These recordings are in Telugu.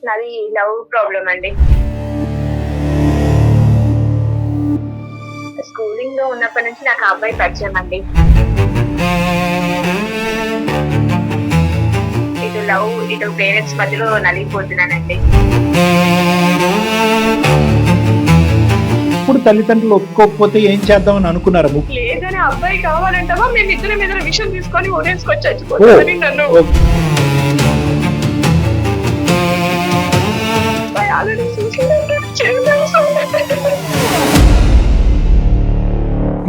నాది లవ్ ప్రాబ్లం అండి. స్కూలింగ్ లో ఉన్నప్పటి నుంచి నాకు ఆ అబ్బాయి పరిచయం అండి. ఇటు లవ్ ఇటు పేరెంట్స్ మధ్యలో నలిగిపోతున్నానండి. ఇప్పుడు తల్లిదండ్రులు ఒప్పుకోకపోతే ఏం చేద్దామని అనుకున్నారా? లేదని అబ్బాయి కావాలంటావా మేము ఇద్దరం మీద విషయం తీసుకొని ఊరేసుకొని చచ్చిపోతామని నన్ను ఆల్రెడీ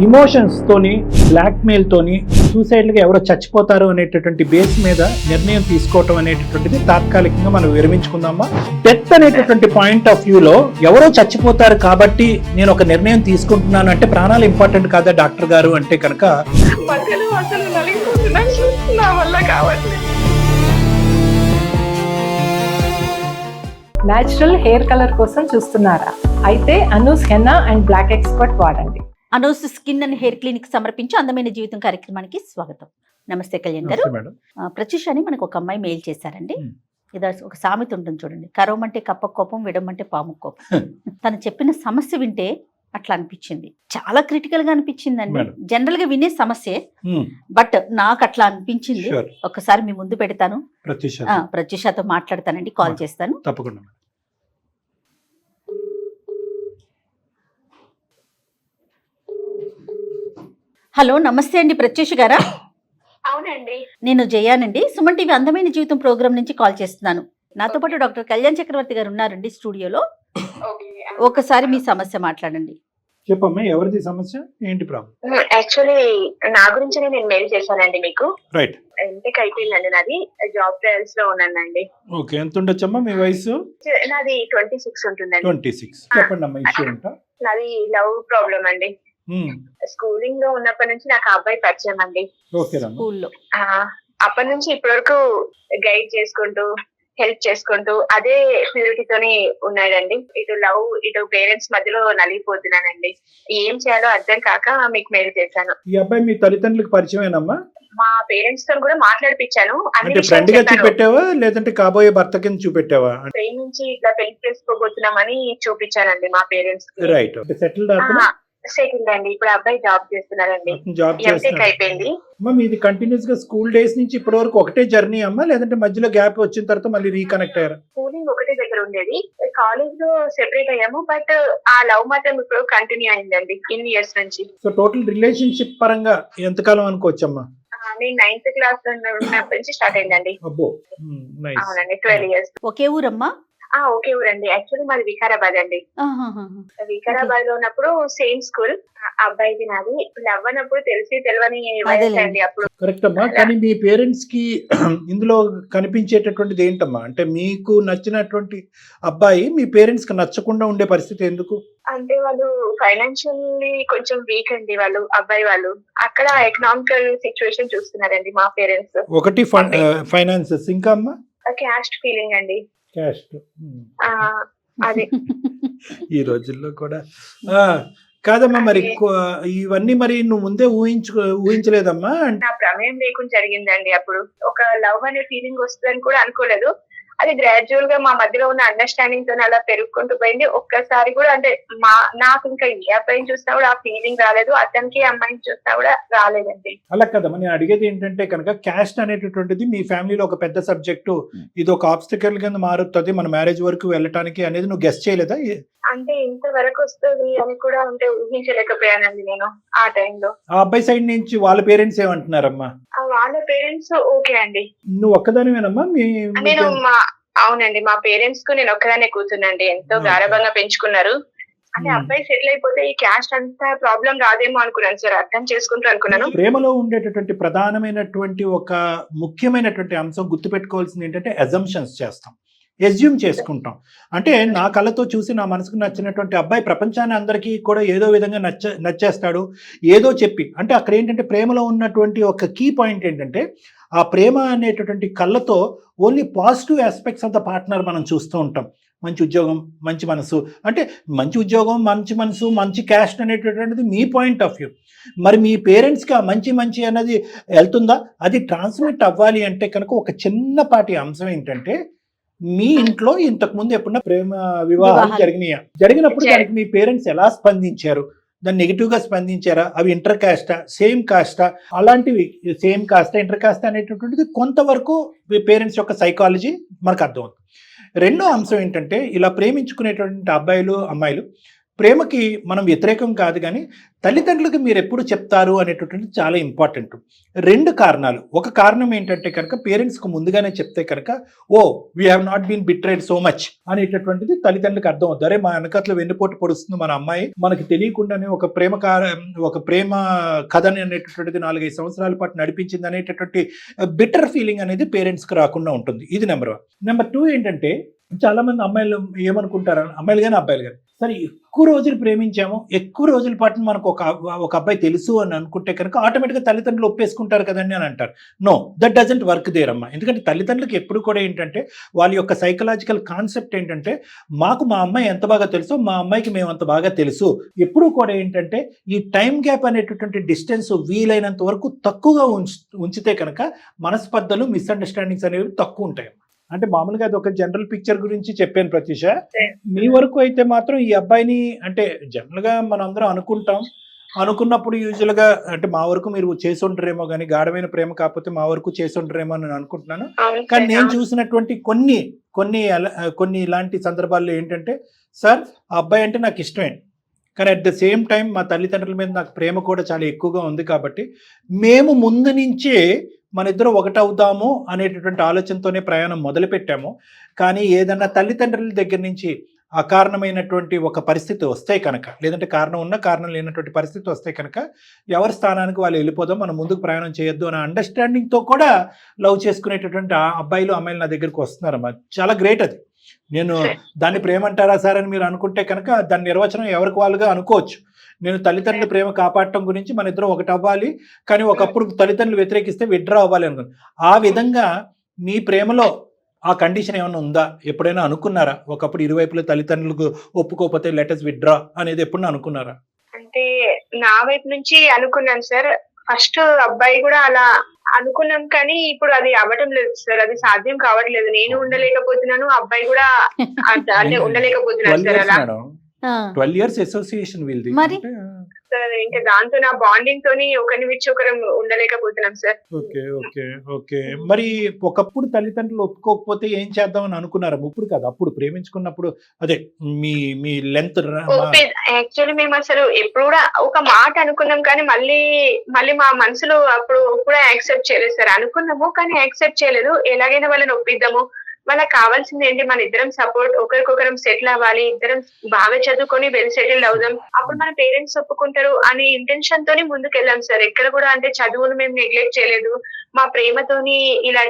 ఇమోషన్స్ తోని, బ్లాక్ మెయిల్ తోని సూసైడ్ గా ఎవరో చచ్చిపోతారు అనేటటువంటి బేస్ మీద నిర్ణయం తీసుకోవటం అనేటటువంటిది తాత్కాలికంగా మనం విరమించుకుందామా? డెత్ అనేటటువంటి పాయింట్ ఆఫ్ వ్యూలో ఎవరో చచ్చిపోతారు కాబట్టి నేను ఒక నిర్ణయం తీసుకుంటున్నాను అంటే ప్రాణాలు ఇంపార్టెంట్ కాదా డాక్టర్ గారు అంటే కనుక మధ్యలో అసలు నలిగిపోతున్నాను, నా వల్ల కావట్లేదు. న్యాచురల్ హెయిర్ కలర్ కోసం చూస్తున్నారా? అయితే Anoos henna and black expert వాడండి. Anoos skin and hair clinic సమర్పించే అందమైన జీవితం కార్యక్రమానికి స్వాగతం. నమస్తే కళ్యాణ్ గారు. ప్రత్యూష అని మనకు ఒక అమ్మాయి మెయిల్ చేశారండి. ఇది ఒక సామెత ఉంటుంది చూడండి, కరవమంటే కప్ప కోపం, విడమంటే పాము కోపం. తను చెప్పిన సమస్య వింటే అట్లా అనిపించింది, చాలా క్రిటికల్ గా అనిపించిందండి. జనరల్ గా వినే సమస్యే, బట్ నాకు అట్లా అనిపించింది. ఒకసారి మీ ముందు పెడతాను, ప్రత్యూషతో మాట్లాడతానండి, కాల్ చేస్తాను. తప్పకుండా. హలో, నమస్తే అండి ప్రత్యూష గారా? అవునండి, నేను జయానండి, సుమన్ టీవీ అందమైన జీవితం ప్రోగ్రామ్ నుంచి కాల్ చేస్తున్నాను. నాతో పాటు డాక్టర్ కళ్యాణ్ చక్రవర్తి గారు ఉన్నారండి స్టూడియోలో. ఒకసారి మీ సమస్య మాట్లాడండి. చెప్పమ్మా, ఎవరిది సమస్య, ఏంటి ప్రాబ్లం? యాక్చువల్లీ నా గురించి నేను మెయిల్ చేశానండి మీకు. రైట్. ఎంటెక్ అయిపోయిందండి నాది, జాబ్ ట్రయల్స్ లో ఉన్నానండి. ఓకే, ఎంత ఉండొచ్చమ్మా మీ వయసు? నాది 26 ఉంటుందండి. 26. చెప్పండి అమ్మా, ఇష్యూ ఏంటో. నాది లవ్ ప్రాబ్లం అండి. స్కూలింగ్ లో ఉన్నప్పటి నుంచి నాకు ఆ అబ్బాయి పరిచయం అండి. స్కూల్లో అప్పటి నుంచి ఇప్పటి వరకు గైడ్ చేసుకుంటూ, హెల్ప్ చేసుకుంటూ అదే ప్యూరిటీతోని ఉన్నాడండి. ఇటు లవ్ ఇటు పేరెంట్స్ మధ్యలో నలిగిపోతున్నానండి. ఏం చేయాలో అర్థం కాక మీకు మెయిల్ చేశాను. ఈ అబ్బాయి మీ తల్లిదండ్రులకు పరిచయమేనమ్మా? మా పేరెంట్స్ తో కూడా మాట్లాడిపించాను. అంటే ఫ్రెండ్ గా చూపెట్టావా లేదంటే కాబోయే భర్త కింద చూపెట్టావా? ప్రేమించి ఇట్లా పెళ్లి చేసుకోబోతున్నామని చూపించానండి మా పేరెంట్స్. రైట్. సెటిల్డ్ సెటిల్డ్ అండి. ఇప్పుడు అబ్బాయి జాబ్ చేస్తున్నారండి. జాబ్ అయిపోయింది. మీది కంటిన్యూస్ గా స్కూల్ డేస్ నుంచి ఇప్పటి వరకు ఒకటే జర్నీ అమ్మా, లేదంటే మధ్యలో గ్యాప్ వచ్చిన తర్వాత మళ్ళీ రీకనెక్ట్ అయ్యారు? స్కూలింగ్ ఒకటే దగ్గర ఉండేది, కాలేజ్ లో సెపరేట్ అయ్యాము, బట్ ఆ లవ్ మాత్రం ఇప్పుడు కంటిన్యూ అయిందండి ఇన్ని ఇయర్స్ నుంచి. సో టోటల్ రిలేషన్షిప్ పరంగా ఎంతకాలం అనుకోవచ్చమ్మా? నేను 9th క్లాస్ ఉన్నప్పటి నుంచి స్టార్ట్ అయిందండి. అబ్బో, అవునండి, 12 years. ఒకే ఊరమ్మా? ఓకే ఊరండి. యాక్చువల్లీ మాది వికారాబాద్ అండి. వికారాబాద్ లో ఉన్నప్పుడు సేమ్ స్కూల్. అబ్బాయిది నాది లవ్ అన్నప్పుడు తెలియని వయసు అప్పుడు. కరెక్ట్ అమ్మా. కానీ మీ పేరెంట్స్ కి ఇందులో కనిపించేటటువంటిది ఏంటమ్మా? అంటే మీకు నచ్చినటువంటి అబ్బాయి మీ పేరెంట్స్ కి నచ్చకుండా ఉండే పరిస్థితి ఎందుకు? అంటే వాళ్ళు ఫైనాన్షియల్లీ కొంచెం వీక్ అండి, వాళ్ళు అబ్బాయి వాళ్ళు. అక్కడ ఎకనామికల్ సిచ్యువేషన్ చూస్తున్నారండి మా పేరెంట్స్. ఒకటి ఫైనాన్సెస్, ఇంకా అమ్మా క్యాస్ట్ ఫీలింగ్ అండి. అదే ఈ రోజుల్లో కూడా కాదమ్మా. మరి ఇవన్నీ మరి నువ్వు ముందే ఊహించలేదమ్మా? నా ప్రమేయం లేకుండా జరిగిందండి. అప్పుడు ఒక లవ్ అనే ఫీలింగ్ వస్తుందని కూడా అనుకోలేదు. అది గ్రాడ్యువల్ గా మా మధ్యలో ఉన్న అండర్స్టాండింగ్ తో అలా పెరుగుకుంటూ పోయింది. ఒక్కసారి కూడా అంటే నాకు ఇంకా ఏ అబ్బాయిని చూసినా కూడా ఆ ఫీలింగ్ రాలేదు, అతనికి అమ్మాయిని చూసినా కూడా రాలేదండి. అలా కదమ్మా, నేను అడిగేది ఏంటంటే కనుక క్యాస్ట్ అనేటటువంటిది మీ ఫ్యామిలీలో ఒక పెద్ద సబ్జెక్టు, ఇది ఒక ఆబ్స్టికల్ కింద మారుతుంది మన మ్యారేజ్ వరకు వెళ్ళటానికి అనేది నువ్వు గెస్ చేయలేదా? అంటే ఇంతవరకు వస్తుంది అని కూడా అంటే ఊహించలేకపోయానండి నేను ఆ టైంలో. ఆ అబ్బాయి సైడ్ నుంచి వాళ్ళ పేరెంట్స్ ఏమంటున్నారమ్మా? వాళ్ళ పేరెంట్స్ ఓకే అండి. నువ్వు ఒక్కదానివేనమ్మా? నేను అవునండి, మా పేరెంట్స్ కు నేను ఒక్కదానే కూతునండి. ఎంతో గారభంగా పెంచుకున్నారు. అంటే అబ్బాయి సెటిల్ అయిపోతే ఈ క్యాస్ట్ అంతా ప్రాబ్లం రాదేమో అనుకున్నాను సార్, అర్థం చేసుకుంటూ అనుకున్నాను. ప్రేమలో ఉండేటటువంటి ప్రధానమైనటువంటి ఒక ముఖ్యమైనటువంటి అంశం గుర్తుపెట్టుకోవాల్సింది ఏంటంటే అజంప్షన్స్ చేస్తాం, ఎస్యూమ్ చేసుకుంటాం. అంటే నా కళ్ళతో చూసి నా మనసుకు నచ్చినటువంటి అబ్బాయి ప్రపంచాన్ని అందరికీ కూడా ఏదో విధంగా నచ్చేస్తాడు ఏదో చెప్పి. అంటే అక్కడ ఏంటంటే ప్రేమలో ఉన్నటువంటి ఒక కీ పాయింట్ ఏంటంటే ఆ ప్రేమ అనేటటువంటి కళ్ళతో only positive aspects of the partner మనం చూస్తూ ఉంటాం. మంచి ఉద్యోగం, మంచి మనసు, అంటే మంచి ఉద్యోగం, మంచి మనసు, మంచి క్యాస్ట్ అనేటటువంటిది మీ పాయింట్ ఆఫ్ వ్యూ. మరి మీ పేరెంట్స్కి ఆ మంచి అన్నది వెళ్తుందా? అది ట్రాన్స్మిట్ అవ్వాలి అంటే కనుక ఒక చిన్నపాటి అంశం ఏంటంటే మీ ఇంట్లో ఇంతకు ముందు ఎప్పుడన్నా ప్రేమ వివాహాలు వివాహాలు. జరిగినాయా? జరిగినప్పుడు దానికి మీ పేరెంట్స్ ఎలా స్పందించారు? దాన్ని నెగిటివ్ గా స్పందించారా? అవి ఇంటర్ కాస్టా, సేమ్ కాస్టా? అలాంటివి సేమ్ కాస్టా, ఇంటర్ కాస్టా అనేటటువంటిది కొంతవరకు పేరెంట్స్ యొక్క సైకాలజీ మనకు అర్థమవుతుంది. రెండో అంశం ఏంటంటే, ఇలా ప్రేమించుకునేటువంటి అబ్బాయిలు అమ్మాయిలు ప్రేమకి మనం వ్యతిరేకం కాదు, కానీ తల్లిదండ్రులకు మీరు ఎప్పుడు చెప్తారు అనేటటువంటిది చాలా ఇంపార్టెంట్. రెండు కారణాలు. ఒక కారణం ఏంటంటే కనుక పేరెంట్స్కి ముందుగానే చెప్తే కనుక oh we have not been betrayed so much అనేటటువంటిది తల్లిదండ్రులకు అర్థం అవుతుంది. అరే మా వెనకట్లో వెన్నుపోటు పొడుస్తుంది మన అమ్మాయి, మనకి తెలియకుండానే ఒక ప్రేమ కథని అనేటటువంటిది 4-5 సంవత్సరాల పాటు నడిపించింది అనేటటువంటి బిటర్ ఫీలింగ్ అనేది పేరెంట్స్కి రాకుండా ఉంటుంది. ఇది నెంబర్ 1. నెంబర్ 2 ఏంటంటే, చాలా మంది అమ్మాయిలు ఏమనుకుంటారు, అమ్మాయిలు కానీ అబ్బాయిలు కానీ, సరే ఎక్కువ రోజులు ప్రేమించాము, ఎక్కువ రోజుల పాటు మనకు ఒక అబ్బాయి తెలుసు అని అనుకుంటే కనుక ఆటోమేటిక్గా తల్లిదండ్రులు ఒప్పేసుకుంటారు కదండి అని అంటారు. No, that doesn't work there అమ్మా. ఎందుకంటే తల్లిదండ్రులకు ఎప్పుడు కూడా ఏంటంటే వాళ్ళ యొక్క సైకలాజికల్ కాన్సెప్ట్ ఏంటంటే, మాకు మా అమ్మాయి ఎంత బాగా తెలుసో మా అమ్మాయికి మేము అంత బాగా తెలుసు. ఎప్పుడు కూడా ఏంటంటే ఈ టైం గ్యాప్ అనేటటువంటి డిస్టెన్స్ వీలైనంత వరకు తక్కువగా ఉంచితే కనుక మనస్పర్ధలు, మిస్అండర్స్టాండింగ్స్ అనేవి తక్కువ ఉంటాయి. అంటే మామూలుగా అది ఒక జనరల్ పిక్చర్ గురించి చెప్పాను ప్రత్యూష. మీ వరకు అయితే మాత్రం ఈ అబ్బాయిని, అంటే జనరల్ గా మనం అందరం అనుకున్నప్పుడు యూజువల్ గా, అంటే మా వరకు మీరు చేసి ఉంటారేమో కానీ గాఢమైన ప్రేమ కాకపోతే మా వరకు చేసి ఉంటారేమో అని నేను అనుకుంటున్నాను. కానీ నేను చూసినటువంటి కొన్ని ఇలాంటి సందర్భాల్లో ఏంటంటే, సార్ ఆ అబ్బాయి అంటే నాకు ఇష్టమే, కానీ అట్ ద సేమ్ టైం మా తల్లిదండ్రుల మీద నాకు ప్రేమ కూడా చాలా ఎక్కువగా ఉంది కాబట్టి మేము ముందు నుంచే మన ఇద్దరు ఒకటవుదాము అనేటటువంటి ఆలోచనతోనే ప్రయాణం మొదలుపెట్టాము. కానీ ఏదన్నా తల్లిదండ్రుల దగ్గర నుంచి అకారణమైనటువంటి ఒక పరిస్థితి వస్తే కనుక, లేదంటే కారణం ఉన్న కారణం లేనటువంటి పరిస్థితి వస్తే కనుక ఎవరి స్థానానికి వాళ్ళు వెళ్ళిపోదాం, మనం ముందుకు ప్రయాణం చేయొద్దు అనే అండర్స్టాండింగ్తో కూడా లవ్ చేసుకునేటటువంటి అబ్బాయిలు అమ్మాయిలు నా దగ్గరికి వస్తున్నారమ్మా. చాలా గ్రేట్ అది. నేను దాన్ని ప్రేమ అంటారా సార్ అని మీరు అనుకుంటే కనుక దాని నిర్వచనం ఎవరికి వాళ్ళుగా అనుకోవచ్చు. నేను తల్లిదండ్రుల ప్రేమ కాపాడటం గురించి మన ఇద్దరం ఒకటి అవ్వాలి, కానీ ఒకప్పుడు తల్లిదండ్రులు వ్యతిరేకిస్తే విత్డ్రా అవ్వాలి అనుకున్నాను. ఆ విధంగా మీ ప్రేమలో ఆ కండిషన్ ఏమైనా ఉందా? ఎప్పుడైనా అనుకున్నారా? ఒకప్పుడు ఇరువైపుల తల్లిదండ్రులకు ఒప్పుకోకపోతే లెటర్స్ విత్డ్రా అనేది ఎప్పుడైనా అనుకున్నారా? అంటే నా వైపు నుంచి అనుకున్నాను సార్. ఫస్ట్ అబ్బాయి కూడా అలా అనుకున్నాం, కానీ ఇప్పుడు అది అవ్వటం లేదు సార్. అది సాధ్యం కావట్లేదు. నేను ఉండలేకపోతున్నాను, అబ్బాయి కూడా అంటే ఉండలేకపోతున్నాను సార్. అలా 12 years అసోసియేషన్ వీళ్ళది సార్. ఇంకా దాంతో నా బాండింగ్ తోని ఒకరిని విడిచి ఒకరం ఉండలేకపోతున్నాం సార్. Okay okay okay. మరి ఒకప్పుడు తల్లిదండ్రులు ఒప్పుకోకపోతే ఏం చేద్దామని అనుకున్నారా? ఇప్పుడు కాదు, అప్పుడు ప్రేమించుకున్నప్పుడు, అదే మీ లెంత్. యాక్చువల్లీ మేము అసలు ఎప్పుడు కూడా ఒక మాట అనుకున్నాం, కానీ మళ్ళీ మా మనసులో అప్పుడు కూడా యాక్సెప్ట్ చేయలేదు సార్. అనుకున్నాము కానీ యాక్సెప్ట్ చేయలేదు. ఎలాగైనా వాళ్ళని ఒప్పిద్దాము, వాళ్ళకి కావాల్సింది ఏంటి, మన ఇద్దరం సపోర్ట్, ఒకరికొకరం సెటిల్ అవ్వాలి, ఇద్దరం బాగా చదువుకొని వెల్ సెటిల్డ్ అవుదాం, అప్పుడు మన పేరెంట్స్ ఒప్పుకుంటారు అనే ఇంటెన్షన్ తోని ముందుకు వెళ్ళాం సార్. ఎక్కడ కూడా అంటే చదువును మేము నెగ్లెక్ట్ చేయలేదు. మా ప్రేమతోని ఇలా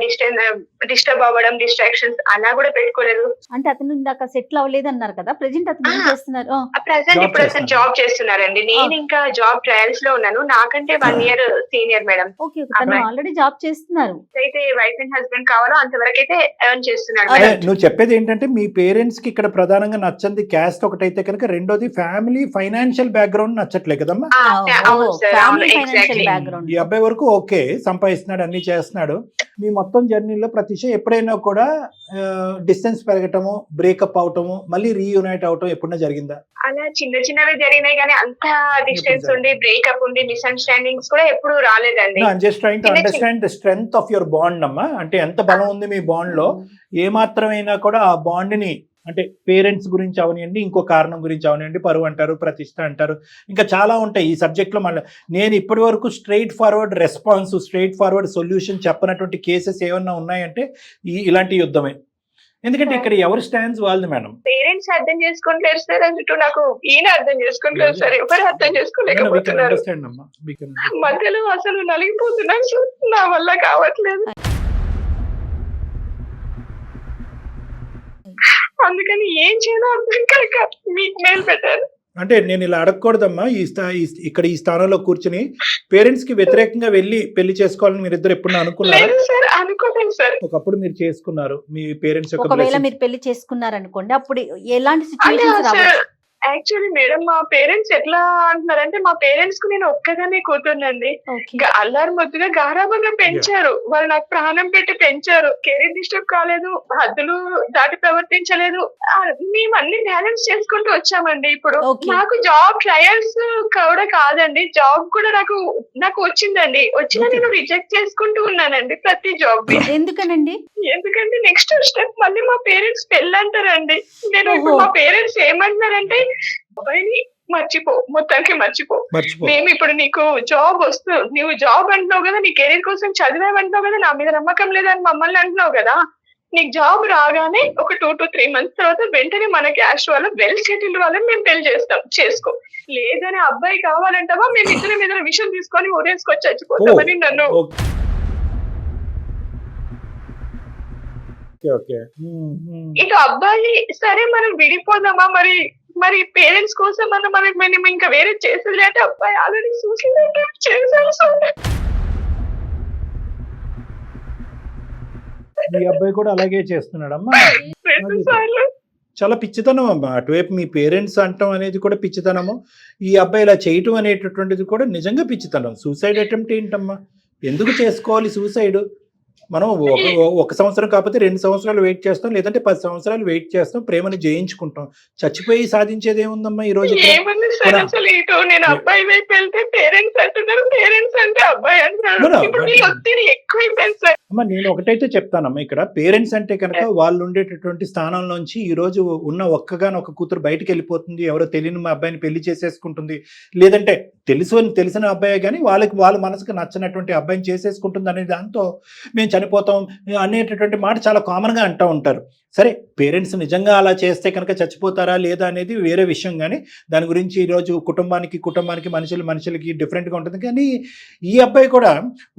డిస్టర్బ్ అవ్వడం, డిస్ట్రాక్షన్స్ అలా కూడా పెట్టుకోలేదు. అంటే అతను ఇందాక సెటిల్ అవ్వలేదు అన్నారు కదా, ప్రెజెంట్ అతను ఏం చేస్తున్నారు? ప్రెసెంట్ ఇప్పుడు అసలు జాబ్ చేస్తున్నారండి. నేను ఇంకా జాబ్ ట్రయల్స్ లో ఉన్నాను. నాకంటే 1 year సీనియర్ మేడం. ఓకే, తను ఆల్రెడీ జాబ్ చేస్తున్నారు. అయితే వైఫ్ అండ్ హస్బెండ్ కావాలో అంతవరకు అయితే ఎర్న్ చేస్తున్నారు. నువ్వు చెప్పేది ఏంటంటే, మీ పేరెంట్స్ కి ఇక్కడ ప్రధానంగా నచ్చంది క్యాస్ట్ ఒకటైతే కనుక, రెండోది ఫ్యామిలీ ఫైనాన్షియల్ బ్యాక్గ్రౌండ్ నచ్చట్లే కదమ్మా. ఈ అబ్బాయి వరకు ఓకే, సంపాదిస్తున్నాడు, అన్ని చేస్తున్నాడు. మీ మొత్తం జర్నీలో ప్రతిష ఎప్పుడైనా కూడా డిస్టెన్స్ పెరగటము, బ్రేకప్ అవటము, మళ్ళీ రీయూనైట్ అవటం ఎప్పుడైనా జరిగిందా? అలా చిన్నవి జరిగినాయి, కానీ అంత డిస్టెన్స్ ఉండి బ్రేకప్ ఉండి మిస్అండర్స్టాండింగ్స్ కూడా ఎప్పుడు రాలేదండి. Just trying to understand the strength of your bond అమ్మా. అంటే ఎంత బలం ఉంది మీ బాండ్ లో, ఏమాత్రమైనా కూడా ఆ బాండ్ ని, అంటే పేరెంట్స్ గురించి అవనివ్వండి, ఇంకో కారణం గురించి అవనివ్వండి, పరువు అంటారు, ప్రతిష్ట అంటారు, ఇంకా చాలా ఉంటాయి ఈ సబ్జెక్ట్లో. మళ్ళీ నేను ఇప్పటి వరకు straightforward response, straightforward solution చెప్పనటువంటి కేసెస్ ఏమన్నా ఉన్నాయంటే ఇలాంటి యుద్ధమే. ఎందుకంటే ఇక్కడ ఎవరు స్టాండ్స్ వాళ్ళది మేడం. పేరెంట్స్ అర్థం చేసుకుంటారు సార్, అన్నట్టు నాకు ఈయన అర్థం చేసుకుంటారు సార్. ఎవరు అర్థం చేసుకోలేకపోతున్నారు. మధ్యలో అసలు నలిగిపోతున్నాను సార్, నా వల్ల కావట్లేదు. అందుకని ఏం చేయాలో అర్థం కాక మీకు మెయిల్ పెట్టారు. అంటే నేను ఇలా అడగకూడదమ్మా. ఇక్కడ ఈ స్థానంలో కూర్చుని పేరెంట్స్ కి వ్యతిరేకంగా వెళ్ళి పెళ్లి చేసుకోవాలని మీరు ఇద్దరు ఎప్పుడు అనుకున్నారు? ఒకప్పుడు మీరు చేసుకున్నారు, మీ పేరెంట్స్ ఒకవేళ మీరు పెళ్లి చేసుకున్నారు అనుకోండి, అప్పుడు ఎలాంటి సిచ్యువేషన్స్ రావచ్చు? యాక్చువల్లీ మేడం మా పేరెంట్స్ ఎట్లా అంటున్నారంటే మా పేరెంట్స్ కు నేను ఒక్కగానే కూతుర్నండి. ఓకే. అల్లారు ముద్దుగా గారాబంగా పెంచారు. వాళ్ళు నాకు ప్రాణం పెట్టి పెంచారు. కెరీర్ డిస్టర్బ్ కాలేదు, హద్దులు దాటి ప్రవర్తించలేదు. మేము అన్ని బ్యాలెన్స్ చేసుకుంటూ వచ్చామండి. ఇప్పుడు Okay. నాకు జాబ్ ట్రయల్స్ కూడా కాదండి, జాబ్ కూడా నాకు వచ్చిందండి. వచ్చినా నేను రిజెక్ట్ చేసుకుంటూ ఉన్నానండి ప్రతి జాబ్ ని. ఎందుకనండి? ఎందుకంటే నెక్స్ట్ స్టెప్ మళ్ళీ మా పేరెంట్స్ పెళ్ళంటారండి. నేను ఇప్పుడు ఓహో. మా పేరెంట్స్ ఏమంటున్నారంటే అబ్బాయిని మర్చిపో, మొత్తానికి మర్చిపో. మేము ఇప్పుడు నీకు జాబ్ నువ్వు జాబ్ అంటున్నావు కదా, నీ కెరీర్ కోసం చదివావంటున్నావు కదా, నా మీద నమ్మకం లేదని మమ్మల్ని అంటున్నావు కదా, నీకు జాబ్ రాగానే ఒక 2 to 3 months తర్వాత వెంటనే మన క్యాస్ట్ వాళ్ళ వెల్ సెటిల్డ్ వాళ్ళని మేము పెళ్లి చేస్తాం, చేసుకో. లేదని అబ్బాయి కావాలంటావా మేము ఇద్దరి మీద విషయం తీసుకొని ఊరేసుకొని చచ్చిపోతామని నన్ను. ఇక అబ్బాయి సరే మనం విడిపోదామా, మరి పేరెంట్స్ కోసం మనం ఇంకా వేరే చేసేది అంటే అబ్బాయి ఆల్రెడీ సూసైడ్ చేశాను. ఈ అబ్బాయి కూడా అలాగే చేస్తున్నాడమ్మా. 2 సార్లు. చాలా పిచ్చితనం అమ్మా. అటువైపు మీ పేరెంట్స్ అంటాం అనేది కూడా పిచ్చితనము, ఈ అబ్బాయి ఇలా చేయటం అనేటటువంటిది కూడా నిజంగా పిచ్చితనం. సూసైడ్ అటెంప్ట్ ఏంటమ్మా? ఎందుకు చేసుకోవాలి సూసైడ్? మనం ఒక సంవత్సరం కాకపోతే 2 సంవత్సరాలు వెయిట్ చేస్తాం, లేదంటే 10 సంవత్సరాలు వెయిట్ చేస్తాం, ప్రేమను జయించుకుంటాం. చచ్చిపోయి సాధించేది ఏముందమ్మా ఈ రోజు? ఏమన్నా సరే అసలు ఇటు నేను అబ్బాయి వైపు వెళ్తే పేరెంట్స్ అంటున్నారు, పేరెంట్స్ అంటే అబ్బాయి అంటున్నారు. ఇప్పుడు వీళ్ళు ఒత్తిడి ఎక్కువైపోయింది సార్. అమ్మా నేను ఒకటైతే చెప్తానమ్మా, ఇక్కడ పేరెంట్స్ అంటే కనుక వాళ్ళు ఉండేటటువంటి స్థానంలోంచి ఈ రోజు ఉన్న ఒక్కగానొక్క కూతురు బయటకు వెళ్ళిపోతుంది, ఎవరో తెలియని మా అబ్బాయిని పెళ్లి చేసేసుకుంటుంది, లేదంటే తెలిసిన అబ్బాయి కానీ వాళ్ళ మనసుకు నచ్చినటువంటి అబ్బాయిని చేసేసుకుంటుంది అనే దాంతో మేము చనిపోతాం అనేటటువంటి మాట చాలా కామన్గా అంటూ ఉంటారు. సరే పేరెంట్స్ నిజంగా అలా చేస్తే కనుక చచ్చిపోతారా లేదా అనేది వేరే విషయం, కానీ దాని గురించి ఈరోజు కుటుంబానికి మనుషులకి డిఫరెంట్గా ఉంటుంది. కానీ ఈ అబ్బాయి కూడా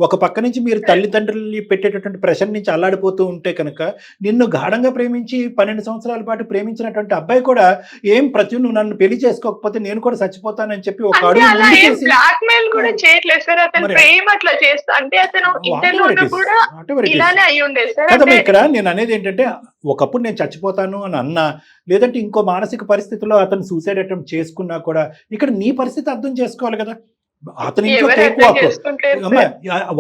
ఒక పక్క నుంచి మీరు తల్లిదండ్రులని పెట్టేటటువంటి ప్రెషర్ నుంచి అల్లాడిపోతూ ఉంటే కనుక నిన్ను గాఢంగా ప్రేమించి 12 సంవత్సరాల పాటు ప్రేమించినటువంటి అబ్బాయి కూడా నువ్వు నన్ను పెళ్లి చేసుకోకపోతే నేను కూడా చచ్చిపోతానని చెప్పి ఒక అడుగు ముందుకేసి బ్లాక్ మెయిల్ కూడా చేయట్లేదు సార్. అతను ప్రేమ అట్లా చేస్తా అంటే అతను ఇంటర్లో కూడా ఇలానే అయి ఉండేది సార్. కదమ్మా ఇక్కడ నేను అనేది ఏంటంటే ఒకప్పుడు నేను చచ్చిపోతాను అని అన్నా, లేదంటే ఇంకో మానసిక పరిస్థితిలో అతను సూసైడ్ అటెంప్ట్ చేసుకున్నా కూడా ఇక్కడ నీ పరిస్థితి అర్థం చేసుకోవాలి కదా. అతని ఇంట్లో కేక్ వాక్ అమ్మ,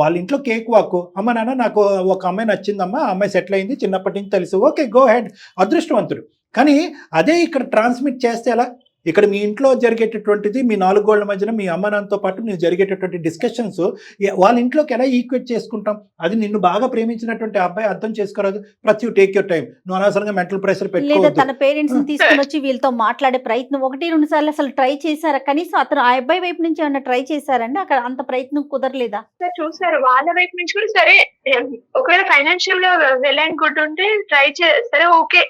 వాళ్ళ ఇంట్లో కేక్ వాక్, అమ్మ నాన్న నాకు ఒక అమ్మాయి నచ్చిందమ్మా, ఆ అమ్మాయి సెటిల్ అయింది, చిన్నప్పటి నుంచి తెలుసు, ఓకే గో హెడ్, అదృష్టవంతుడు. కానీ అదే ఇక్కడ ట్రాన్స్మిట్ చేస్తే ఎలా? ఇక్కడ మీ ఇంట్లో జరిగేటటువంటిది మీ 4 గోళ్ల మధ్యన మీ అమ్మ నాన్నతో పాటు నువ్వు జరిగేటటువంటి డిస్కషన్స్ వాళ్ళ ఇంట్లోకి ఎలా ఈక్వేట్ చేసుకుంటాం? అది నిన్ను బాగా ప్రేమించినటువంటి అబ్బాయి అర్థం చేసుకోరాదు. ప్రతి టేక్ యూర్ టైం, నువ్వు అనవసరంగా మెంటల్ ప్రెషర్ లేదా తన పేరెంట్స్ ని తీసుకుని వచ్చి వీళ్ళతో మాట్లాడే ప్రయత్నం 1-2 సార్లు అసలు ట్రై చేశారా? కనీసం అతను ఆ అబ్బాయి వైపు నుంచి ఏమన్నా ట్రై చేశారండి? అక్కడ అంత ప్రయత్నం కుదరలేదా? చూసారు వాళ్ళ వైపు నుంచి కూడా. సరే ఒకవేళ ఫైనాన్షియల్ గా వెల్ అండ్ గుడ్ ఉంటే ట్రై సరే ఓకే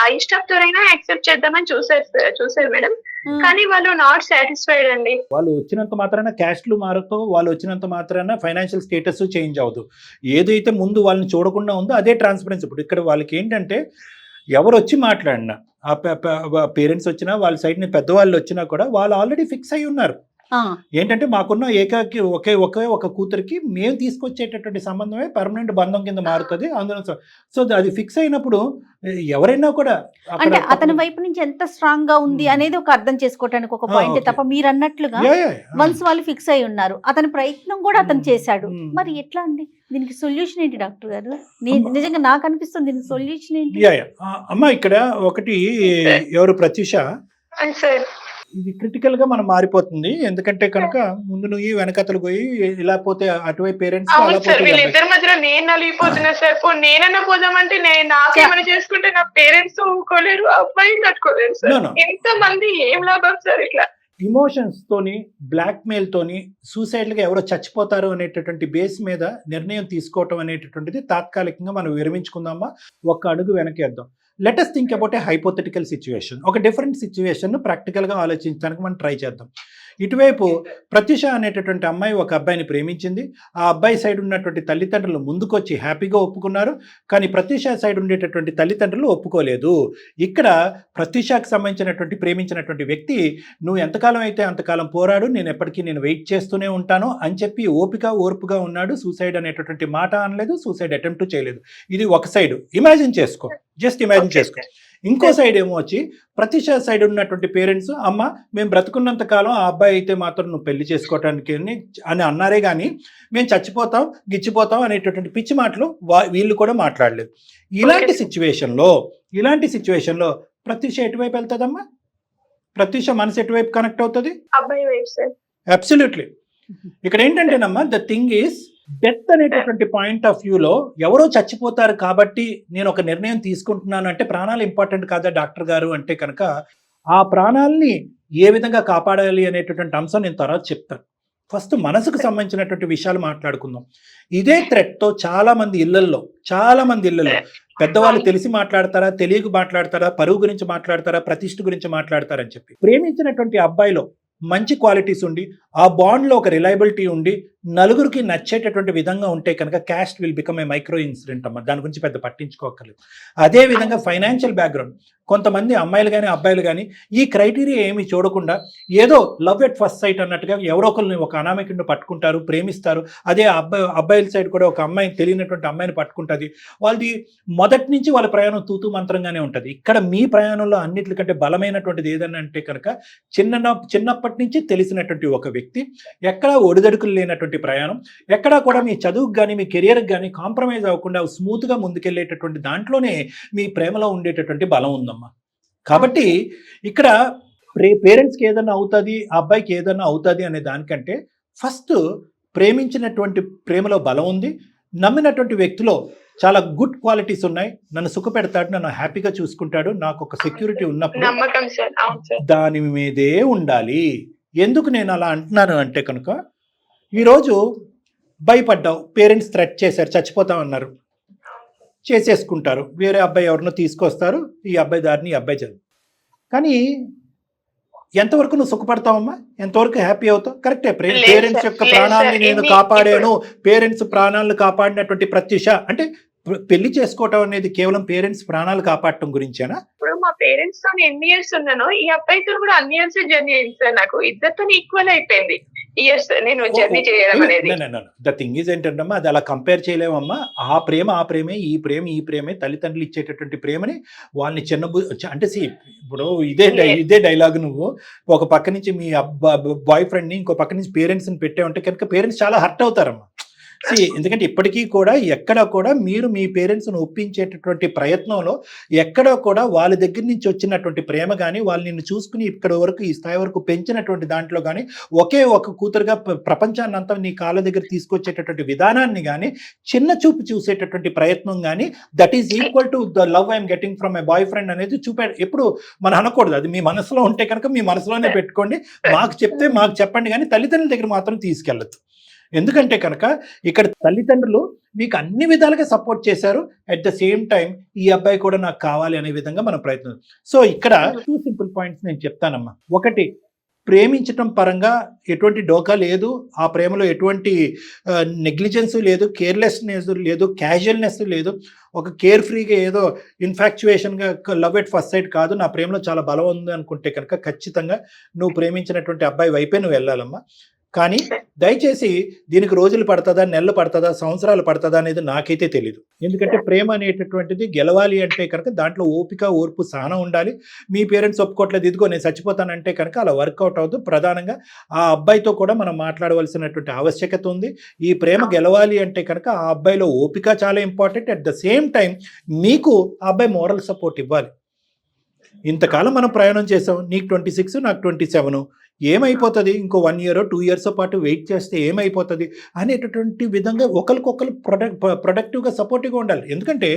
ఐ స్టాప్ తో అయినా యాక్సెప్ట్ చేద్దామని చూసారు మేడం. కానీ వాళ్ళు నాట్ సాటిస్ఫైడ్ అండి. వాళ్ళు వచ్చినంత మాత్రాన క్యాస్ట్లు మారుతూ, వాళ్ళు వచ్చినంత మాత్రాన ఫైనాన్షియల్ స్టేటస్ చేంజ్ అవ్వదు. ఏదైతే ముందు వాళ్ళని చూడకుండా ఉందో అదే ట్రాన్స్పరెన్సీ. ఇప్పుడు ఇక్కడ వాళ్ళకి ఏంటంటే ఎవరు వచ్చి మాట్లాడినా, ఆ పేరెంట్స్ వచ్చినా, వాళ్ళ సైడ్ ని పెద్దవాళ్ళు వచ్చినా కూడా వాళ్ళు ఆల్రెడీ ఫిక్స్ అయి ఉన్నారు. ఏంటంటే మాకున్న ఏకాకి ఒకే ఒక కూతురికి మేము తీసుకొచ్చేటటువంటి సంబంధమే పర్మనెంట్ బంధం కింద మారుతుంది. అందులో సో అది ఫిక్స్ అయినప్పుడు ఎవరైనా కూడా అంటే అతని వైపు నుంచి ఎంత స్ట్రాంగ్ గా ఉంది అనేది ఒక అర్థం చేసుకోవడానికి ఒక పాయింట్ తప్ప మీరు అన్నట్లుగా వన్స్ వాళ్ళు ఫిక్స్ అయి ఉన్నారు, అతని ప్రయత్నం కూడా అతను చేశాడు. మరి ఎట్లా అండి? దీనికి సొల్యూషన్ ఏంటి డాక్టర్ గారు? నిజంగా నాకు అనిపిస్తుంది దీనికి సొల్యూషన్ ఏంటి? అమ్మా ఇక్కడ ఒకటి ఎవరు ప్రత్యూష, ఇది క్రిటికల్ గా మనం మారిపోతుంది. ఎందుకంటే కనుక ముందు నువ్వు వెనకతలు పోయి ఇలా పోతే అటువైపు పేరెంట్స్ వీళ్ళిద్దరి మధ్యలో నేను నలిగిపోతున్నా సార్. నేనన్నా పోదామంటే నాకేమైనా చేసుకుంటే నా పేరెంట్స్ ఊరుకోలేరు, అబ్బాయి తట్టుకోలేరు సార్. ఎంత మంది ఏం లాభం సార్? ఇట్లా ఇమోషన్స్ తోని, బ్లాక్ మెయిల్ తోని సూసైడ్లుగా ఎవరో చచ్చిపోతారు అనేటటువంటి బేస్ మీద నిర్ణయం తీసుకోవటం అనేటటువంటిది తాత్కాలికంగా మనం విరమించుకుందామా, ఒక్క అడుగు వెనకేద్దాం. Let us think about a hypothetical situation. ఒక డిఫరెంట్ సిచ్యువేషన్ ప్రాక్టికల్గా ఆలోచించడానికి మనం ట్రై చేద్దాం. ఇటువైపు ప్రత్యూష అనేటటువంటి అమ్మాయి ఒక అబ్బాయిని ప్రేమించింది. ఆ అబ్బాయి సైడ్ ఉన్నటువంటి తల్లిదండ్రులు ముందుకొచ్చి హ్యాపీగా ఒప్పుకున్నారు. కానీ ప్రత్యూష సైడ్ ఉండేటటువంటి తల్లిదండ్రులు ఒప్పుకోలేదు. ఇక్కడ ప్రత్యూషకు సంబంధించినటువంటి ప్రేమించినటువంటి వ్యక్తి నువ్వు ఎంతకాలం అయితే అంతకాలం పోరాడు, నేను ఎప్పటికీ వెయిట్ చేస్తూనే ఉంటాను అని చెప్పి ఓర్పుగా ఉన్నాడు. సూసైడ్ అనేటటువంటి మాట అనలేదు, సూసైడ్ అటెంప్ట్ చేయలేదు. ఇది ఒక సైడ్. ఇమాజిన్ చేసుకో, జస్ట్ ఇమాజిన్ చేసుకో. ఇంకో సైడ్ ఏమో వచ్చి ప్రతిష సైడ్ ఉన్నటువంటి పేరెంట్స్, అమ్మ మేము బ్రతుకున్నంత కాలం ఆ అబ్బాయి అయితే మాత్రం నువ్వు పెళ్లి చేసుకోవటానికి అని అన్నారే కానీ మేము చచ్చిపోతాం గిచ్చిపోతాం అనేటటువంటి పిచ్చి మాటలు వీళ్ళు కూడా మాట్లాడలేదు. ఇలాంటి సిచ్యువేషన్లో ప్రతిష ఎటువైపు వెళ్తుందమ్మా? ప్రతిష మనసు ఎటువైపు కనెక్ట్ అవుతుంది? అబ్బాయి వైపు సార్. అబ్సల్యూట్లీ. ఇక్కడ ఏంటంటేనమ్మా, ద థింగ్ ఈస్ డెత్ అనేటటువంటి పాయింట్ ఆఫ్ వ్యూలో ఎవరో చచ్చిపోతారు కాబట్టి నేను ఒక నిర్ణయం తీసుకుంటున్నాను అంటే ప్రాణాలు ఇంపార్టెంట్ కాదా డాక్టర్ గారు అంటే కనుక ఆ ప్రాణాలని ఏ విధంగా కాపాడాలి అనేటటువంటి అంశం నేను తర్వాత చెప్తాను. ఫస్ట్ మనసుకు సంబంధించినటువంటి విషయాలు మాట్లాడుకుందాం. ఇదే థ్రెట్తో చాలా మంది ఇళ్లల్లో పెద్దవాళ్ళు తెలిసి మాట్లాడతారా, తెలియక మాట్లాడతారా, పరువు గురించి మాట్లాడతారా, ప్రతిష్ఠ గురించి మాట్లాడతారని చెప్పి. ప్రేమించినటువంటి అబ్బాయిలో మంచి క్వాలిటీస్ ఉండి ఆ బాండ్లో ఒక రిలయబిలిటీ ఉండి నలుగురికి నచ్చేటటువంటి విధంగా ఉంటే కనుక caste will become a micro incident అమ్మ. దాని గురించి పెద్ద పట్టించుకోకర్లేదు. అదేవిధంగా ఫైనాన్షియల్ బ్యాక్గ్రౌండ్, కొంతమంది అమ్మాయిలు కానీ అబ్బాయిలు కానీ ఈ క్రైటీరియా ఏమి చూడకుండా ఏదో లవ్ ఎట్ ఫస్ట్ సైట్ అన్నట్టుగా ఎవరో ఒకరిని ఒక అనామికుడిని పట్టుకుంటారు, ప్రేమిస్తారు. అదే అబ్బాయిల సైడ్ కూడా ఒక అమ్మాయిని తెలియనటువంటి అమ్మాయిని పట్టుకుంటుంది. వాళ్ళది మొదటి నుంచి వాళ్ళ ప్రయాణం తూతూ మంత్రంగానే ఉంటుంది. ఇక్కడ మీ ప్రయాణంలో అన్నిటికంటే బలమైనటువంటిది ఏదన్నా అంటే కనుక చిన్నప్పటి నుంచి తెలిసినటువంటి ఒక వ్యక్తి, ఎక్కడా ఒడిదడుకులు లేనటువంటి ప్రయాణం, ఎక్కడా కూడా మీ చదువుకు కానీ మీ కెరియర్కి కానీ కాంప్రమైజ్ అవ్వకుండా స్మూత్గా ముందుకెళ్ళేటటువంటి దాంట్లోనే మీ ప్రేమలో ఉండేటటువంటి బలం ఉందమ్మా. కాబట్టి ఇక్కడ పేరెంట్స్కి ఏదైనా అవుతుంది, ఆ అబ్బాయికి ఏదైనా అవుతుంది అనే దానికంటే ఫస్ట్ ప్రేమించినటువంటి ప్రేమలో బలం ఉంది, నమ్మినటువంటి వ్యక్తిలో చాలా గుడ్ క్వాలిటీస్ ఉన్నాయి, నన్ను సుఖపెడతాడు, నన్ను హ్యాపీగా చూసుకుంటాడు, నాకు ఒక సెక్యూరిటీ ఉన్నప్పుడు దాని మీదే ఉండాలి. ఎందుకు నేను అలా అంటున్నాను అంటే కనుక ఈరోజు భయపడ్డావు, పేరెంట్స్ థ్రెట్ చేశారు, చచ్చిపోతామన్నారు, చేసేసుకుంటారు, వేరే అబ్బాయి ఎవరినో తీసుకొస్తారు, ఈ అబ్బాయి దారిని ఈ అబ్బాయి చదువు. కానీ ఎంతవరకు నువ్వు సుఖపడతావమ్మా? ఎంతవరకు హ్యాపీ అవుతావు? కరెక్టే. పేరెంట్స్ యొక్క ప్రాణాలని నేను కాపాడాను, పేరెంట్స్ ప్రాణాలను కాపాడినటువంటి ప్రత్యూష అంటే పెళ్లి చేసుకోవటం అనేది కేవలం పేరెంట్స్ ప్రాణాలు కాపాడటం గురించేనా? ఇప్పుడు మా పేరెంట్స్ తో ఎన్ని ఇయర్స్ ఉన్నానో ఈ అబ్బాయితో కూడా అన్ని ఇయర్స్ జర్నీ అయింది సార్. నాకు ఇద్దరితో ఈక్వల్ అయిపోయింది ఇయర్స్ నేను జర్నీ చేయడం అనేది. ద థింగ్ ఈజ్ ఏంటంటమ్మా, అది అలా కంపేర్ చేయలేమమ్మా. ఆ ప్రేమే, ఈ ప్రేమే తల్లిదండ్రులు ఇచ్చేటటువంటి ప్రేమని వాళ్ళని అంటే ఇప్పుడు ఇదే డైలాగ్ నువ్వు ఒక పక్క నుంచి మీ బాయ్ ఫ్రెండ్ని ఇంకో పక్క నుంచి పేరెంట్స్ని పెట్టావంటే కనుక పేరెంట్స్ చాలా హర్ట్ అవుతారమ్మా. ఎందుకంటే ఇప్పటికీ కూడా ఎక్కడ కూడా మీరు మీ పేరెంట్స్ను ఒప్పించేటటువంటి ప్రయత్నంలో ఎక్కడ కూడా వాళ్ళ దగ్గర నుంచి వచ్చినటువంటి ప్రేమ కానీ వాళ్ళు నిన్ను చూసుకుని ఇక్కడ వరకు ఈ స్థాయి వరకు పెంచినటువంటి దాంట్లో కానీ ఒకే ఒక కూతురుగా ప్రపంచాన్ని అంతా నీ కాళ్ళ దగ్గర తీసుకొచ్చేటటువంటి విధానాన్ని కానీ చిన్న చూపు చూసేటటువంటి ప్రయత్నం కానీ that is equal to the love I'm getting from my boy friend అనేది ఎప్పుడు మనం అనకూడదు. అది మీ మనసులో ఉంటే కనుక మీ మనసులోనే పెట్టుకోండి. మాకు చెప్తే మాకు చెప్పండి, కానీ తల్లిదండ్రుల దగ్గర మాత్రం తీసుకెళ్ళదు. ఎందుకంటే కనుక ఇక్కడ తల్లిదండ్రులు మీకు అన్ని విధాలుగా సపోర్ట్ చేశారు. అట్ ద సేమ్ టైం ఈ అబ్బాయి కూడా నాకు కావాలి అనే విధంగా మనం ప్రయత్నం. సో ఇక్కడ 2 సింపుల్ పాయింట్స్ నేను చెప్తానమ్మా. ఒకటి, ప్రేమించటం పరంగా ఎటువంటి డోకా లేదు, ఆ ప్రేమలో ఎటువంటి నెగ్లిజెన్స్ లేదు, కేర్లెస్నెస్ లేదు, క్యాజువల్నెస్ లేదు, ఒక కేర్ ఫ్రీగా ఏదో ఇన్ఫాక్చువేషన్గా లవ్ ఎట్ ఫస్ట్ సైట్ కాదు, నా ప్రేమలో చాలా బలం ఉంది అనుకుంటే కనుక ఖచ్చితంగా నువ్వు ప్రేమించినటువంటి అబ్బాయి వైపే నువ్వు వెళ్ళాలమ్మా. కానీ దయచేసి దీనికి రోజులు పడుతుందా, నెలలు పడుతుందా, సంవత్సరాలు పడుతుందా అనేది నాకైతే తెలియదు. ఎందుకంటే ప్రేమ అనేటటువంటిది గెలవాలి అంటే కనుక దాంట్లో ఓపిక, ఓర్పు, సహనం ఉండాలి. మీ పేరెంట్స్ ఒప్పుకోవట్లేదు, ఇదిగో నేను చచ్చిపోతానంటే కనుక అలా వర్కౌట్ అవుతుంది. ప్రధానంగా ఆ అబ్బాయితో కూడా మనం మాట్లాడవలసినటువంటి ఆవశ్యకత ఉంది. ఈ ప్రేమ గెలవాలి అంటే కనుక ఆ అబ్బాయిలో ఓపిక చాలా important. At the same time మీకు ఆ అబ్బాయి మోరల్ సపోర్ట్ ఇవ్వాలి. ఇంతకాలం మనం ప్రయాణం చేసాం, నీకు 26 నాకు 27, ఏమైపోతుంది, ఇంకో 1 year 2 years పాటు వెయిట్ చేస్తే ఏమైపోతుంది అనేటటువంటి విధంగా ఒకరికొకరు ప్రొడక్టివ్గా సపోర్టివ్గా ఉండాలి. ఎందుకంటే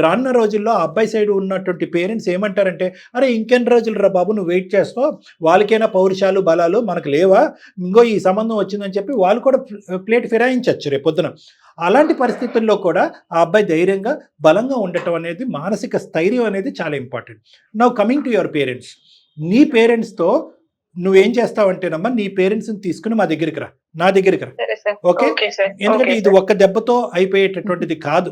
రానున్న రోజుల్లో ఆ అబ్బాయి సైడ్ ఉన్నటువంటి పేరెంట్స్ ఏమంటారంటే, అరే ఇంకెన్ని రోజులు రా బాబు నువ్వు వెయిట్ చేస్తావు, వాళ్ళకైనా పౌరుషాలు బలాలు మనకు లేవా, ఇంకో ఈ సంబంధం వచ్చిందని చెప్పి వాళ్ళు కూడా ప్లేట్ ఫిరాయించవచ్చు రేపొద్దున. అలాంటి పరిస్థితుల్లో కూడా ఆ అబ్బాయి ధైర్యంగా బలంగా ఉండటం అనేది, మానసిక స్థైర్యం అనేది చాలా important. Now coming to your parents. నీ పేరెంట్స్తో నువ్వేం చేస్తావంటేనమ్మా, నీ పేరెంట్స్ని తీసుకుని మా దగ్గరికి రా, నా దగ్గరికి రా. ఓకే? ఎందుకంటే ఇది ఒక్క దెబ్బతో అయిపోయేటటువంటిది కాదు.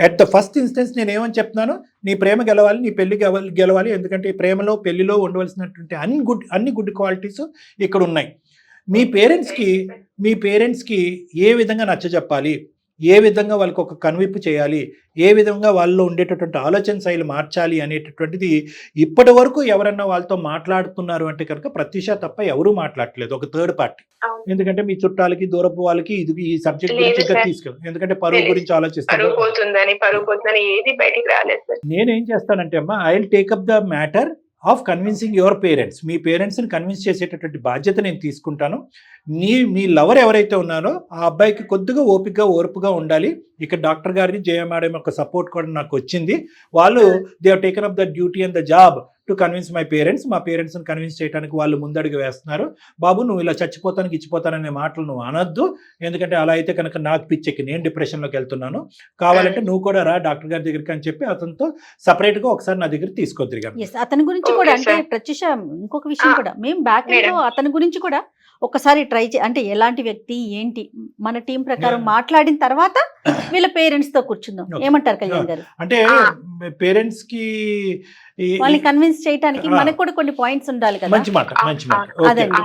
అట్ ద ఫస్ట్ ఇన్స్టెన్స్ నేను ఏమని చెప్తున్నాను, నీ ప్రేమ గెలవాలి, నీ పెళ్లి గెలవాలి. ఎందుకంటే ఈ ప్రేమలో పెళ్లిలో ఉండవలసినటువంటి అన్ని గుడ్ క్వాలిటీస్ ఇక్కడ ఉన్నాయి. మీ పేరెంట్స్కి ఏ విధంగా నచ్చజెప్పాలి, ఏ విధంగా వాళ్ళకి ఒక కనువిప్పు చేయాలి, ఏ విధంగా వాళ్ళలో ఉండేటటువంటి ఆలోచన శైలి మార్చాలి అనేటటువంటిది ఇప్పటి వరకు ఎవరన్నా వాళ్ళతో మాట్లాడుతున్నారు అంటే కనుక ప్రత్యూష తప్ప ఎవరూ మాట్లాడట్లేదు, ఒక థర్డ్ పార్టీ. అవును. ఎందుకంటే మీ చుట్టాలకి దూరపు వాళ్ళకి ఇది ఈ సబ్జెక్ట్ లేదు గురించి ఇంకా సార్. తీసుకెళ్ళి, ఎందుకంటే పరువు లేదు. గురించి ఆలోచిస్తారు. పరువు పోతుందని ఏది బయటికి రాలేదు సార్. నేనేం చేస్తానంటే అమ్మా, I will take up the matter of convincing your parents. మీ పేరెంట్స్ని కన్విన్స్ చేసేటటువంటి బాధ్యత నేను తీసుకుంటాను. మీ లవర్ ఎవరైతే ఉన్నారో ఆ అబ్బాయికి కొద్దిగా ఓర్పుగా ఉండాలి. ఇక్కడ డాక్టర్ గారిని జయ మేడం యొక్క సపోర్ట్ కూడా నాకు వచ్చింది. వాళ్ళు they have taken up the duty and the job to convince my parents. మా పేరెంట్స్ని కన్విన్స్ చేయడానికి వాళ్ళు ముందడుగు వేస్తున్నారు. బాబు నువ్వు ఇలా చచ్చిపోతానికి ఇచ్చిపోతాననే మాటలు నువ్వు అనొద్దు, ఎందుకంటే అలా అయితే కనుక నాకు పిచ్చెక్కి నేను డిప్రెషన్లోకి వెళ్తున్నాను, కావాలంటే నువ్వు కూడా రా డాక్టర్ గారి దగ్గరికి అని చెప్పి అతనితో సపరేట్గా ఒకసారి నా దగ్గర తీసుకొద్దిరిగా. Yes, అతని గురించి కూడా అంటే ప్రత్యూష ఇంకొక విషయం కూడా మేము బ్యాక్ ఎండ్ లో అతని గురించి కూడా ఒకసారి ట్రై అంటే ఎలాంటి వ్యక్తి ఏంటి మన టీం ప్రకారం మాట్లాడిన తర్వాత వీళ్ళ పేరెంట్స్ తో కూర్చుందాం. ఏమంటారు కళ్యాణ్ గారు? అంటే పేరెంట్స్ కి వాళ్ళని కన్విన్స్ చేయడానికి మనకు కూడా కొన్ని పాయింట్స్ ఉండాలి కదా. మంచి మాట. అదండి.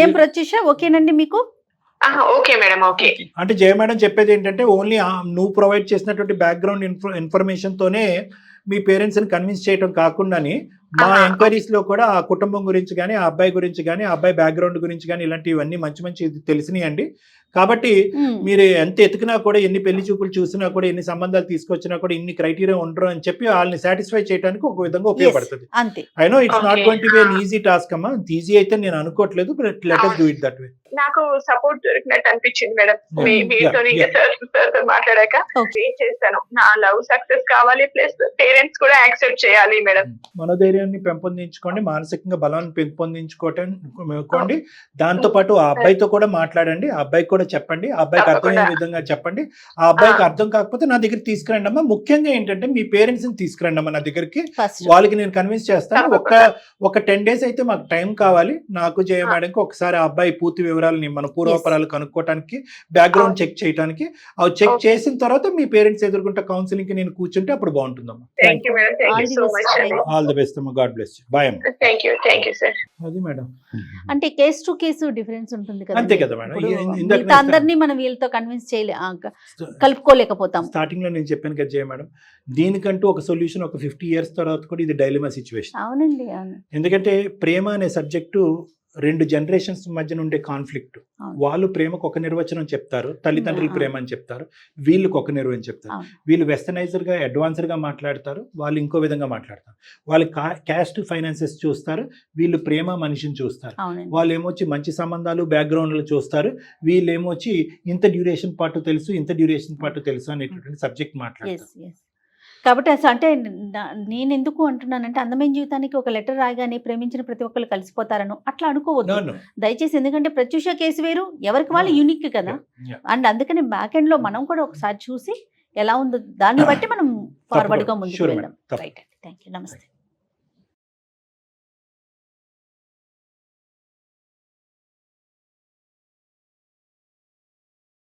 ఏం ప్రత్యూష ఓకేనండి మీకు? Okay madam, okay. అంటే జయ మేడం చెప్పేది ఏంటంటే ఓన్లీ నువ్వు ప్రొవైడ్ చేసినటువంటి బ్యాక్గ్రౌండ్ ఇన్ఫర్మేషన్ తోనే మీ పేరెంట్స్ ని కన్విన్స్ చేయడం కాకుండాని మా ఎంక్వైరీస్ లో కూడా ఆ కుటుంబం గురించి కానీ, ఆ అబ్బాయి గురించి కానీ, ఆ అబ్బాయి బ్యాక్గ్రౌండ్ గురించి కానీ ఇలాంటివన్నీ మంచి తెలిసినాయండి. కాబట్టి మీరు ఎంత ఎతికినా కూడా, ఎన్ని పెళ్లి చూపులు చూసినా కూడా, ఎన్ని సంబంధాలు తీసుకొచ్చినా కూడా ఇన్ని క్రైటీరియా ఉండరు అని చెప్పి వాళ్ళని సాటిస్ఫై చేయడానికి ఒక విధంగా ఉపయోగపడుతుంది. అంతే. I know it's not going to be an easy task అమ్మా, ఈజీ అయితే నేను అనుకోవట్లేదు, but let us do it that way. నాకు సపోర్ట్ దొరికినట్టు అనిపించింది మేడం మీతో మాట్లాడాక. వెయిట్ చేస్తాను, నా లవ్ సక్సెస్ కావాలి, ప్లస్ పేరెంట్స్ కూడా యాక్సెప్ట్ చేయాలి మేడం. మనోధైర్యాన్ని పెంపొందించుకోండి, మానసికంగా బలాన్ని పెంపొందించుకోండి. దాంతో పాటు ఆ అబ్బాయితో కూడా మాట్లాడండి, ఆ అబ్బాయికి కూడా చెప్పండి, ఆ అబ్బాయికి అర్థమయ్యే విధంగా చెప్పండి. ఆ అబ్బాయికి అర్థం కాకపోతే నా దగ్గర తీసుకురండి అమ్మా. ముఖ్యంగా ఏంటంటే మీ పేరెంట్స్ ని తీసుకురండి అమ్మా నా దగ్గరికి, వాళ్ళకి నేను కన్విన్స్ చేస్తాను. ఒక 10 days అయితే మాకు టైం కావాలి. నాకు జయ మేడంకి ఒకసారి ఆ అబ్బాయి పూర్తి వివరాలని మన పూర్వపరాలు కనుక్కోవడానికి, బ్యాక్గ్రౌండ్ చెక్ చేయడానికి, అవి చెక్ చేసిన తర్వాత మీ పేరెంట్స్ ఎదుర్కొంటే కౌన్సిలింగ్ కి నేను కూర్చుంటే అప్పుడు బాగుంటుందమ్మా. ఆల్ ది బెస్ట్ అమ్మా, గాడ్ బ్లెస్ యూ, బాయ్ అమ్మా. Thank you sir. అది మేడం, అంటే కేస్ టు కేసు డిఫరెన్స్ ఉంటుంది కదా. అంతే కదా మేడం. అందరినీ మనం వీళ్ళతో కన్విన్స్ కలుపుకోలేకపోతాం. స్టార్టింగ్ లో నేను చెప్పాను కదా జయ మేడం, దీనికంటూ ఒక సొల్యూషన్ ఒక 50 years తర్వాత కూడా ఇది డైలమా సిచ్యువేషన్. అవునండి, అవును. ఎందుకంటే ప్రేమ అనే సబ్జెక్టు 2 generations మధ్యన ఉండే కాన్ఫ్లిక్ట్. వాళ్ళు ప్రేమకు ఒక నిర్వచనం చెప్తారు, తల్లిదండ్రుల ప్రేమ అని చెప్తారు, వీళ్ళకి ఒక నిర్వచనం చెప్తారు. వీళ్ళు వెస్టర్నైజర్ గా అడ్వాన్స్డ్ గా మాట్లాడతారు, వాళ్ళు ఇంకో విధంగా మాట్లాడతారు. వాళ్ళు క్యాస్ట్ ఫైనాన్సెస్ చూస్తారు, వీళ్ళు ప్రేమ మనిషిని చూస్తారు. వాళ్ళు ఏమొచ్చి మంచి సంబంధాలు బ్యాక్గ్రౌండ్లు చూస్తారు, వీళ్ళు ఏమొచ్చి ఇంత డ్యూరేషన్ పాటు తెలుసు, ఇంత డ్యూరేషన్ పాటు తెలుసు అనేటటువంటి సబ్జెక్ట్ మాట్లాడతారు. కాబట్టి అసలు అంటే నేను ఎందుకు అంటున్నానంటే అందమైన జీవితానికి ఒక లెటర్ రాగానే ప్రేమించిన ప్రతి ఒక్కరు కలిసిపోతారను అట్లా అనుకోవద్దు దయచేసి. ఎందుకంటే ప్రత్యూష కేసు వేరు, ఎవరికి వాళ్ళు యూనిక్ కదా. అండ్ అందుకని బ్యాక్ ఎండ్ లో మనం కూడా ఒకసారి చూసి ఎలా ఉందో దాన్ని బట్టి మనం ఫార్వర్డ్ గా ముందుకు వెళ్దాం. రైట్, థ్యాంక్ యూ, నమస్తే.